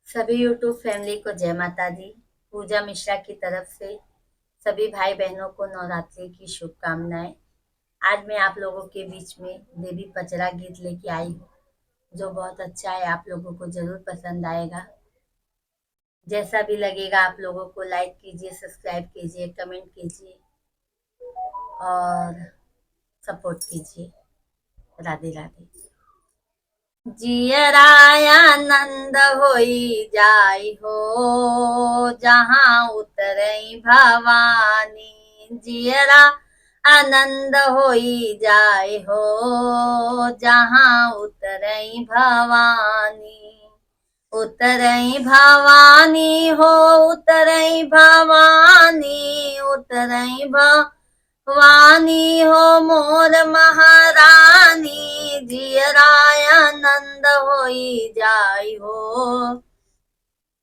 सभी YouTube family को जय माता दी। पूजा मिश्रा की तरफ से सभी भाई बहनों को नवरात्रि की शुभकामनाएं। आज मैं आप लोगों के बीच में देवी पचरा गीत लेके आई हूँ, जो बहुत अच्छा है, आप लोगों को जरूर पसंद आएगा। जैसा भी लगेगा आप लोगों को लाइक कीजिए, सब्सक्राइब कीजिए, कमेंट कीजिए और सपोर्ट कीजिए। राधे राधे। जियरायानंद होई जाई हो, जहाँ उतरई भवानी। जियरा आनंद होई जाए हो, जहाँ उतरई भवानी। उतरई भवानी हो, उतरई भवानी, उतरई भवानी हो मोर महारानी। जियराय आनंद होई जाई हो,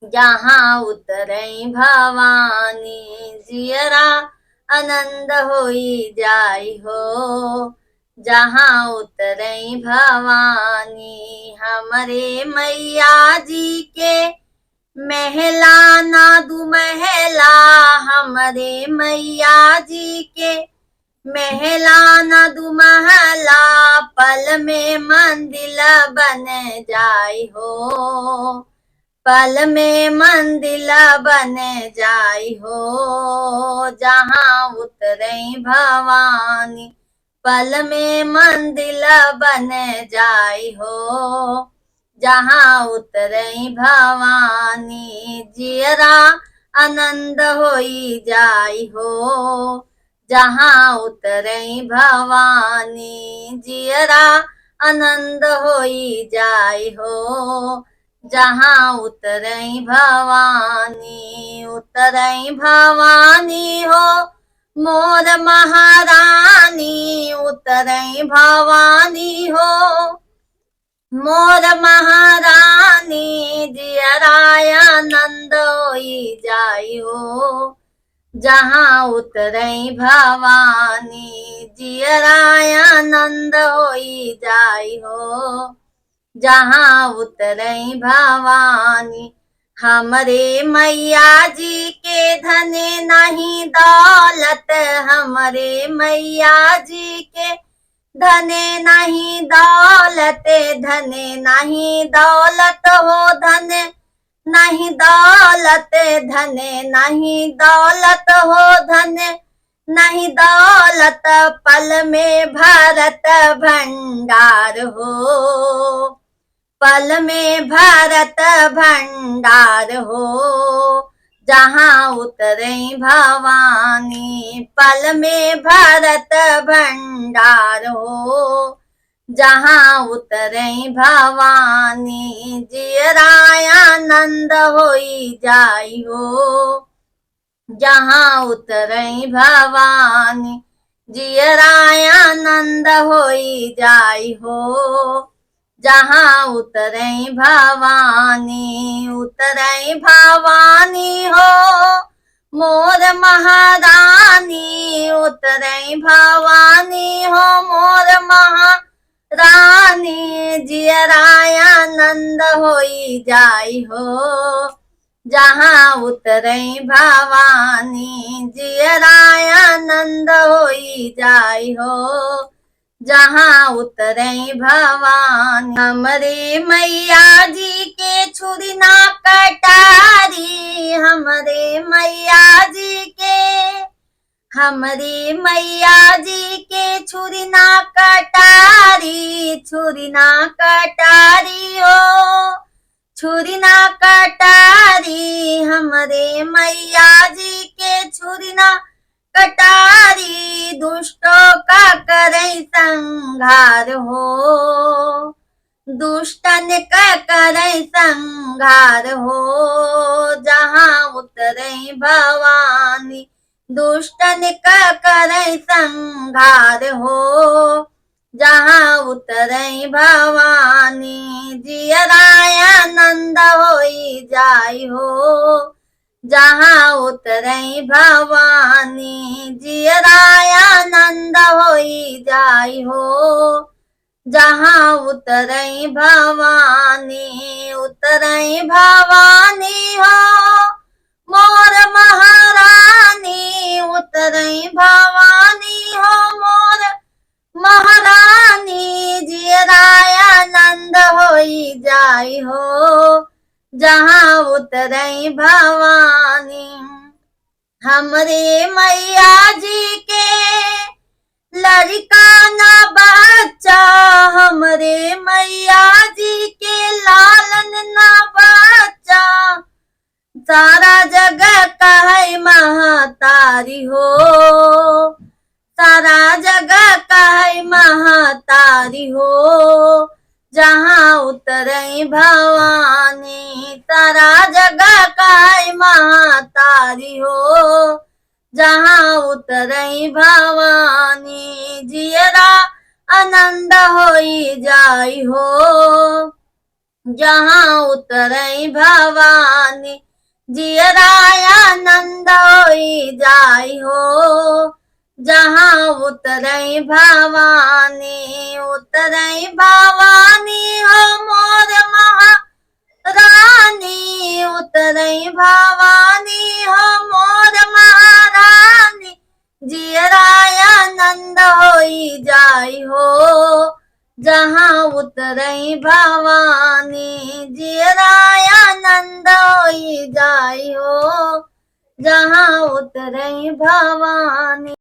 जहाँ उतरई भवानी। जियरा आनंद होई जाई हो, जहाँ उतरई भवानी। हमरे मैया जी के महला ना दू महला, हमरे मैया जी के महला न दू महला। पल में मंदिर बन जाई हो, पल में मंदिर बन जाई हो, जहाँ उतरई भवानी। पल में मंदिर बन जाई हो, जहाँ उतरई भवानी। जियरा आनंद होई जाई हो, जहाँ उतरई भवानी। जियरा आनंद होई जाई हो, जहाँ उतरई भवानी। उतरई भवानी हो मोर महारानी, उतरई भवानी हो मोर महारानी। जियराय आनंद होई जाई हो, जहाँ उतरई भवानी। जियराय आनंद होई जाई हो, जहाँ उतरई भवानी। हमरे मैया जी के धने नहीं दौलत, हमरे मैया जी के धने नहीं दौलत। धने नहीं दौलत हो, धने नहीं दौलत, धने नहीं दौलत हो, धने नहीं दौलत। पल में भरत भंडार हो, पल में भरत भंडार हो, जहाँ उतरई भवानी। पल में भरत भंडार हो, जहाँ उतरई भवानी। जियराय आनंद होई जाई हो, जहाँ उतरई भवानी। जियराय आनंद होई जाई हो, जहाँ उतरई भवानी। उतरई भवानी हो मोर महारानी, उतरई भवानी हो मोर महारानी। जियराय आनंद होई जाई हो, जहाँ उतरई भवानी। जियराय आनंद होई जाई हो, जहाँ उतरई भवानी। हमरे मैया जी के छुरी ना कटारी, हमरे मैया जी के, हमरे मैया जी के छुरी ना कटारी। छुरी ना कटारी हो, छुरी ना कटारी। हमरे मैया जी के छुरी ना कटारी। दुष्टों का करई संहार हो, दुष्टन का करई संहार हो, जहाँ उतरई भवानी। दुष्टन का करई संहार हो, जहाँ उतरई भवानी। जियराय आनंद होई जाई हो, जहाँ उतरई भवानी। जियराय आनंद होई जाई हो, जहाँ उतरई भवानी। उतरई भवानी जहाँ उतरई भवानी। हमरे मैया जी के लड़का ना बच्चा, हमरे मैया जी के लालन ना बच्चा, सारा जगह कहे महतारी हो, सारा जगह कहे महतारी हो, जहाँ उतरई भवानी, सारा जगह कहे महतारी हो, जहाँ उतरई भवानी। जियरा आनंद होई जाई हो, जहाँ उतरई भवानी, जियरा आनंद होई जाई हो, जहाँ उतरई भवानी। उतरई भवानी हो मोर महारानी, उतरई भवानी हो मोर महारानी, जियरा आनंद होई जाई हो, जहाँ उतरई भवानी, जियरा आनंद होई जाई हो, जहाँ उतरई भवानी।